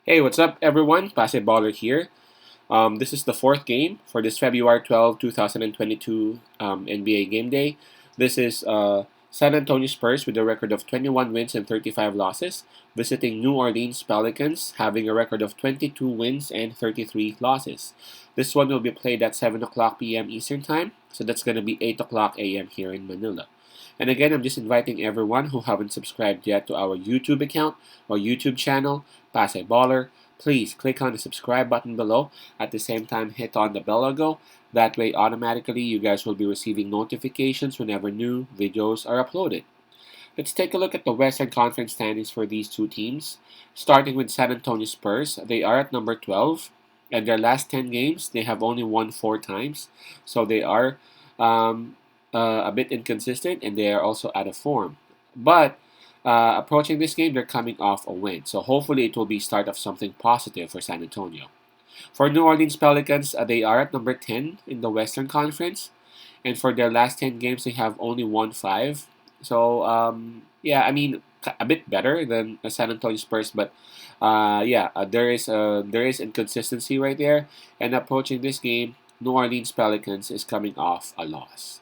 Hey, what's up, everyone? Baller here. This is the fourth game for this February 12, 2022 NBA Game Day. This is San Antonio Spurs with a record of 21 wins and 35 losses, visiting New Orleans Pelicans, having a record of 22 wins and 33 losses. This one will be played at 7 o'clock p.m. Eastern Time, so that's going to be 8 o'clock a.m. here in Manila. And again, I'm just inviting everyone who haven't subscribed yet to our YouTube account or YouTube channel, Baller. Please click on the subscribe button below. At the same time, hit on the bell logo. That way, automatically, you guys will be receiving notifications whenever new videos are uploaded. Let's take a look at the Western Conference standings for these two teams. Starting with San Antonio Spurs, they are at number 12. And their last 10 games, they have only won 4 times. So they are um, a bit inconsistent and they are also out of form. But approaching this game, they're coming off a win. So hopefully it will be start of something positive for San Antonio. For New Orleans Pelicans, they are at number 10 in the Western Conference. And for their last 10 games, they have only won 5. So, yeah, I mean, a bit better than the San Antonio Spurs, but there is inconsistency right there. And approaching this game, New Orleans Pelicans is coming off a loss.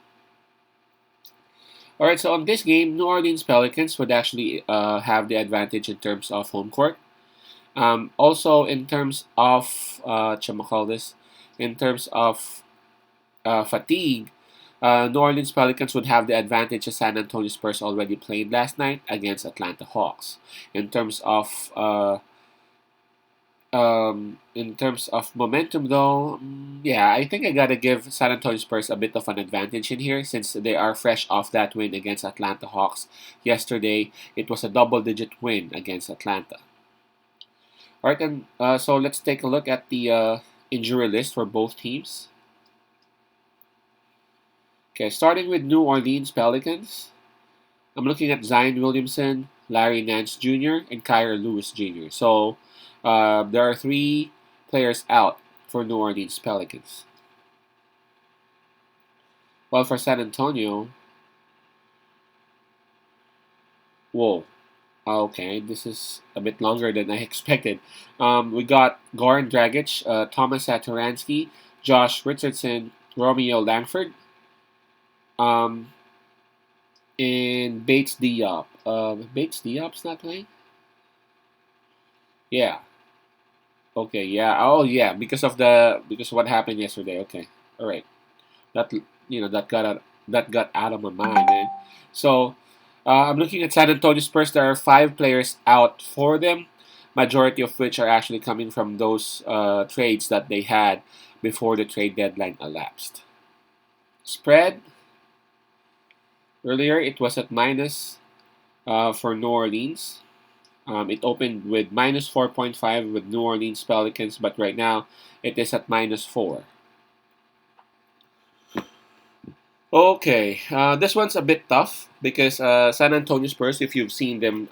All right, so on this game, New Orleans Pelicans would actually have the advantage in terms of home court. Also, in terms of in terms of fatigue, New Orleans Pelicans would have the advantage as San Antonio Spurs already played last night against Atlanta Hawks. In terms of momentum, though, yeah, I think I gotta give San Antonio Spurs a bit of an advantage in here since they are fresh off that win against Atlanta Hawks yesterday. It was a double-digit win against Atlanta. All right, and so let's take a look at the injury list for both teams. Okay, starting with New Orleans Pelicans, I'm looking at Zion Williamson, Larry Nance Jr., and Kyra Lewis Jr. So there are 3 players out for New Orleans Pelicans. While for San Antonio, whoa, okay, this is a bit longer than I expected. We got Goran Dragic, Thomas Satoransky, Josh Richardson, Romeo Langford, um, and Bates Diop. Bates Diop's not playing? Yeah. Okay, yeah. Oh, yeah, because of what happened yesterday. Okay. All right. That that got out of my mind, man. So, I'm looking at San Antonio Spurs. There are 5 players out for them, majority of which are actually coming from those trades that they had before the trade deadline elapsed. Spread earlier it was at minus for New Orleans. It opened with minus 4.5 with New Orleans Pelicans, but right now it is at minus 4. Okay, this one's a bit tough because San Antonio Spurs, if you've seen them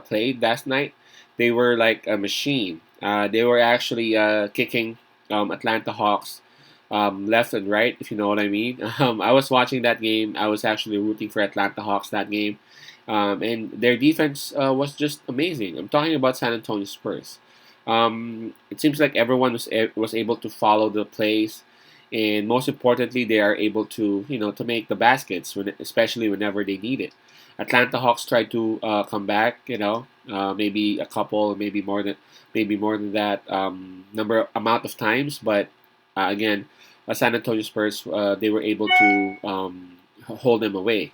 play last night, they were like a machine. They were actually kicking Atlanta Hawks left and right, if you know what I mean. I was watching that game. I was actually rooting for Atlanta Hawks that game. And their defense was just amazing. I'm talking about San Antonio Spurs. It seems like everyone was able to follow the plays, and most importantly, they are able to to make the baskets, especially whenever they need it. Atlanta Hawks tried to come back, maybe a couple, maybe more than that amount of times, but again, San Antonio Spurs they were able to hold them away.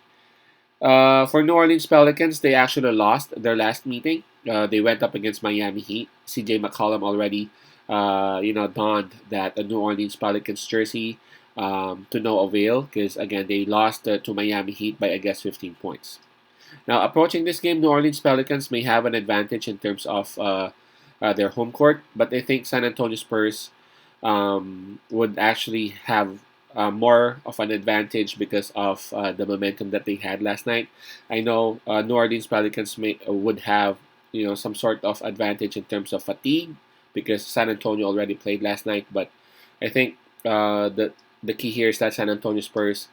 For New Orleans Pelicans, they actually lost their last meeting. They went up against Miami Heat. CJ McCollum already, donned that New Orleans Pelicans jersey to no avail because again they lost to Miami Heat by I guess 15 points. Now approaching this game, New Orleans Pelicans may have an advantage in terms of their home court, but I think San Antonio Spurs would actually have more of an advantage because of the momentum that they had last night. I know New Orleans Pelicans would have some sort of advantage in terms of fatigue because San Antonio already played last night. But I think the key here is that San Antonio Spurs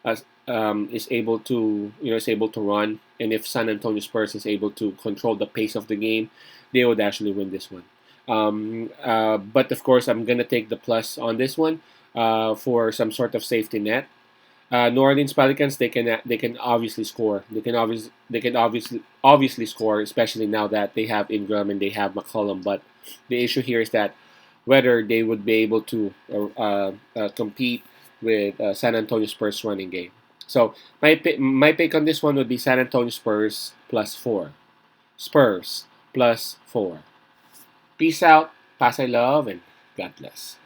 is able to is able to run And if San Antonio Spurs is able to control the pace of the game, they would actually win this one. But of course, I'm gonna take the plus on this one for some sort of safety net. New Orleans Pelicans, they can obviously score. They can obviously score, especially now that they have Ingram and they have McCollum. But the issue here is that whether they would be able to compete with San Antonio Spurs running game. So my pick on this one would be San Antonio Spurs +4. Spurs +4. Peace out, pass I love, and God bless.